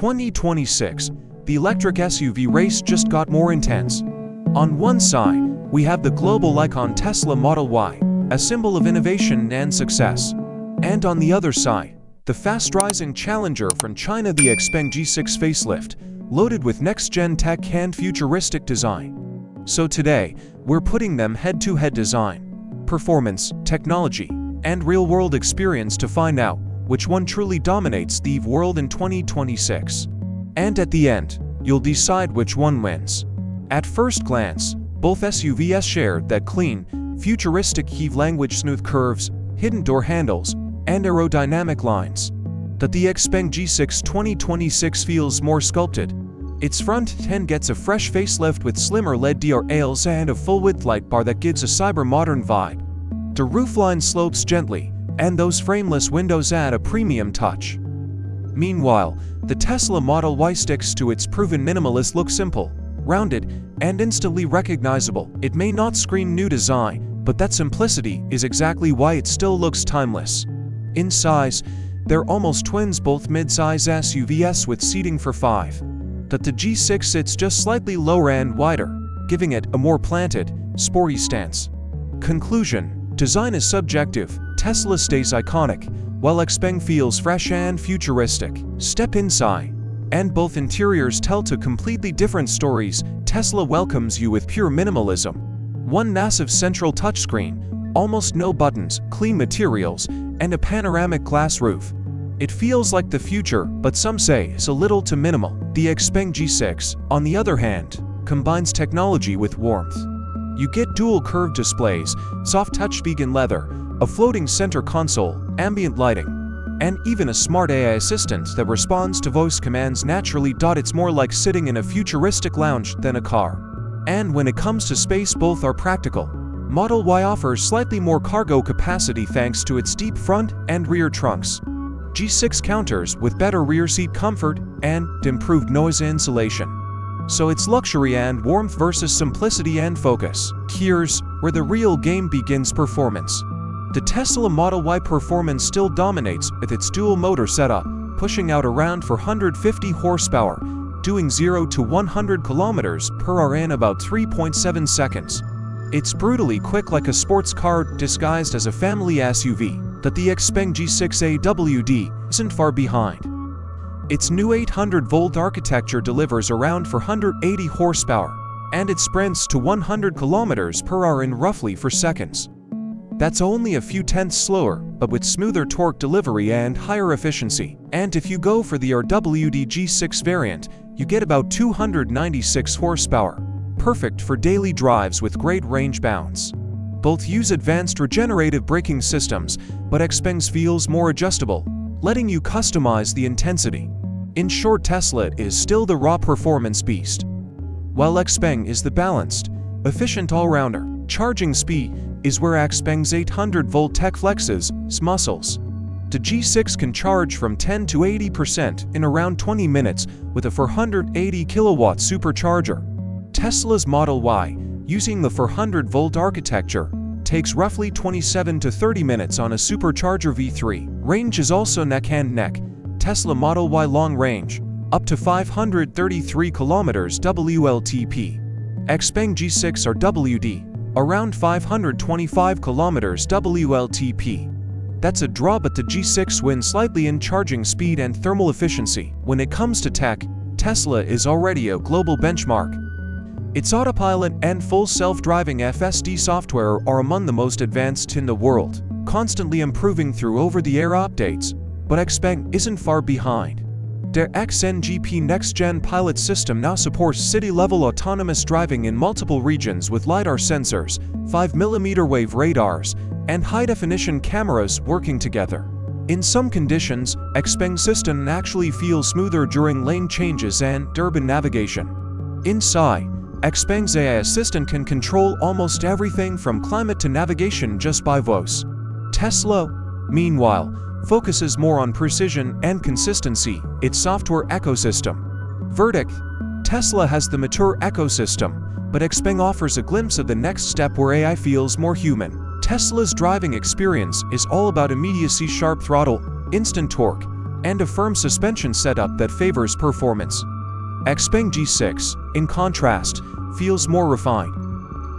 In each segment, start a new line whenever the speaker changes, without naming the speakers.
2026, the electric SUV race just got more intense. On one side, we have the global icon Tesla Model Y, a symbol of innovation and success. And on the other side, the fast-rising challenger from China, the XPeng G6 Facelift, loaded with next-gen tech and futuristic design. So today, we're putting them head-to-head design, performance, technology, and real-world experience to find out which one truly dominates the EV world in 2026. And at the end, you'll decide which one wins. At first glance, both SUVs shared that clean, futuristic EV language, smooth curves, hidden door handles, and aerodynamic lines. But the XPeng G6 2026 feels more sculpted. Its front end gets a fresh facelift with slimmer LED rails and a full-width light bar that gives a cyber-modern vibe. The roofline slopes gently, and those frameless windows add a premium touch. Meanwhile, the Tesla Model Y sticks to its proven minimalist look, simple, rounded, and instantly recognizable. It may not scream new design, but that simplicity is exactly why it still looks timeless. In size, they're almost twins, both mid-size SUVs with seating for 5. But the G6 sits just slightly lower and wider, giving it a more planted, sporty stance. Conclusion: design is subjective. Tesla stays iconic, while XPeng feels fresh and futuristic. Step inside, and both interiors tell two completely different stories. Tesla welcomes you with pure minimalism. One massive central touchscreen, almost no buttons, clean materials, and a panoramic glass roof. It feels like the future, but some say it's a little too minimal. The XPeng G6, on the other hand, combines technology with warmth. You get dual curved displays, soft touch vegan leather, a floating center console, ambient lighting, and even a smart AI assistant that responds to voice commands naturally. It's more like sitting in a futuristic lounge than a car. And when it comes to space, both are practical. Model Y offers slightly more cargo capacity thanks to its deep front and rear trunks. G6 counters with better rear seat comfort and improved noise insulation. So it's luxury and warmth versus simplicity and focus. Here's where the real game begins: performance. The Tesla Model Y performance still dominates with its dual motor setup, pushing out around 450 horsepower, doing 0 to 100 km/h in about 3.7 seconds. It's brutally quick, like a sports car disguised as a family SUV. But the XPeng G6 AWD isn't far behind. Its new 800-volt architecture delivers around 480 horsepower, and it sprints to 100 km/h in roughly 4 seconds. That's only a few tenths slower, but with smoother torque delivery and higher efficiency. And if you go for the RWD G6 variant, you get about 296 horsepower, perfect for daily drives with great range bounds. Both use advanced regenerative braking systems, but XPeng's feels more adjustable, letting you customize the intensity. In short, Tesla is still the raw performance beast, while XPeng is the balanced, efficient all-rounder. Charging speed is where XPeng's 800-volt tech flexes its muscles. The G6 can charge from 10 to 80% in around 20 minutes with a 480 kilowatt supercharger. Tesla's Model Y, using the 400-volt architecture, takes roughly 27 to 30 minutes on a supercharger V3. Range is also neck and neck. Tesla Model Y long range, up to 533 km WLTP. XPeng G6 RWD, around 525 km WLTP. That's a draw, but the G6 wins slightly in charging speed and thermal efficiency. When it comes to tech, Tesla is already a global benchmark. Its autopilot and full self-driving FSD software are among the most advanced in the world, constantly improving through over-the-air updates. But XPeng isn't far behind. Their XNGP next-gen pilot system now supports city-level autonomous driving in multiple regions with LiDAR sensors, 5mm wave radars, and high-definition cameras working together. In some conditions, XPeng's system actually feels smoother during lane changes and urban navigation. Inside, XPeng's AI assistant can control almost everything from climate to navigation just by voice. Tesla, meanwhile, focuses more on precision and consistency, its software ecosystem. Verdict: Tesla has the mature ecosystem, but XPeng offers a glimpse of the next step where AI feels more human. Tesla's driving experience is all about immediacy, sharp throttle, instant torque, and a firm suspension setup that favors performance. XPeng G6, in contrast, feels more refined.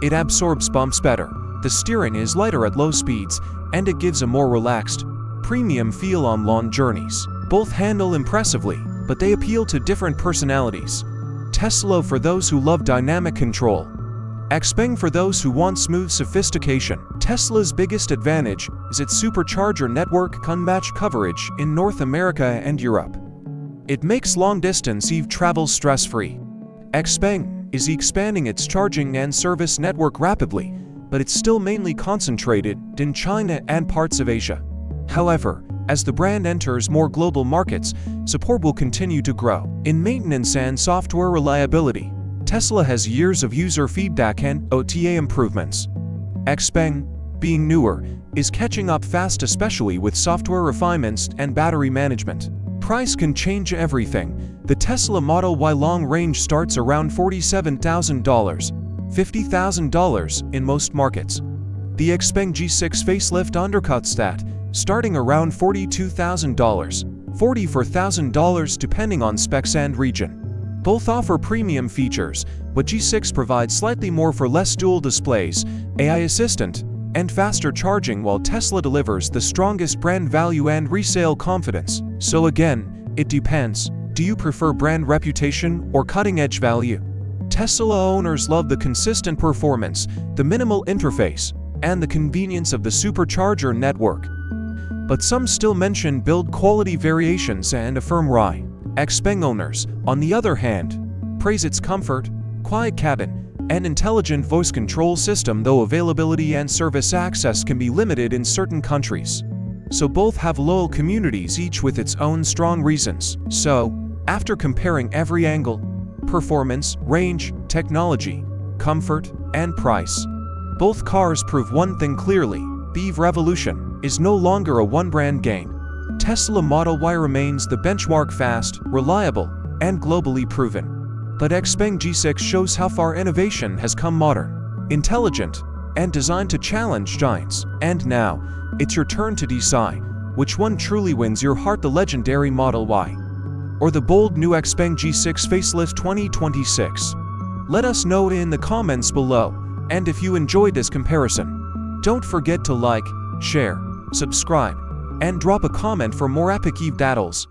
It absorbs bumps better, the steering is lighter at low speeds, and it gives a more relaxed, premium feel on long journeys. Both handle impressively, but they appeal to different personalities. Tesla for those who love dynamic control. XPeng for those who want smooth sophistication. Tesla's biggest advantage is its supercharger network unmatched coverage in North America and Europe. It makes long-distance EV travel stress-free. XPeng is expanding its charging and service network rapidly, but it's still mainly concentrated in China and parts of Asia. However, as the brand enters more global markets, support will continue to grow. In maintenance and software reliability, Tesla has years of user feedback and OTA improvements. XPeng, being newer, is catching up fast, especially with software refinements and battery management. Price can change everything. The Tesla Model Y long range starts around $47,000, $50,000 in most markets. The XPeng G6 Facelift undercuts that, starting around $42,000, $44,000 depending on specs and region. Both offer premium features, but G6 provides slightly more for less dual displays, AI assistant, and faster charging, while Tesla delivers the strongest brand value and resale confidence. So again, it depends. Do you prefer brand reputation or cutting-edge value? Tesla owners love the consistent performance, the minimal interface, and the convenience of the supercharger network. But some still mention build quality variations and a firm ride. XPeng owners, on the other hand, praise its comfort, quiet cabin, and intelligent voice control system, though availability and service access can be limited in certain countries. So both have loyal communities, each with its own strong reasons. So, after comparing every angle, performance, range, technology, comfort, and price, both cars prove one thing clearly: the EV revolution is no longer a one-brand game. Tesla Model Y remains the benchmark, fast, reliable, and globally proven. But XPeng G6 shows how far innovation has come: modern, intelligent, and designed to challenge giants. And now, it's your turn to decide which one truly wins your heart: the legendary Model Y or the bold new XPeng G6 Facelift 2026. Let us know in the comments below, and if you enjoyed this comparison, don't forget to like, share, subscribe, and drop a comment for more epic EV battles.